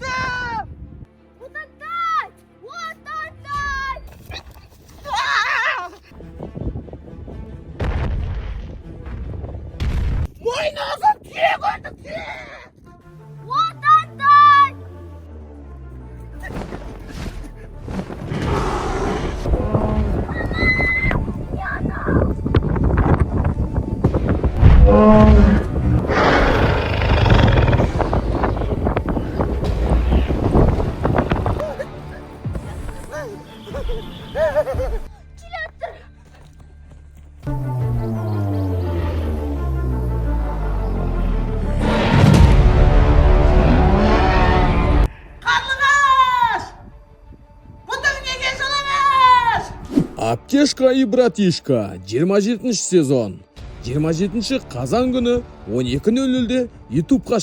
Attım! Вот отдай! Вот отдай! Boynuzum kiye koyduk kiye! Вот отдай! Қарлығаш! Бұның неге жылыңыз? Аптешка и братишка 27 сезон 27 қазан күні 12:00-де YouTube'ға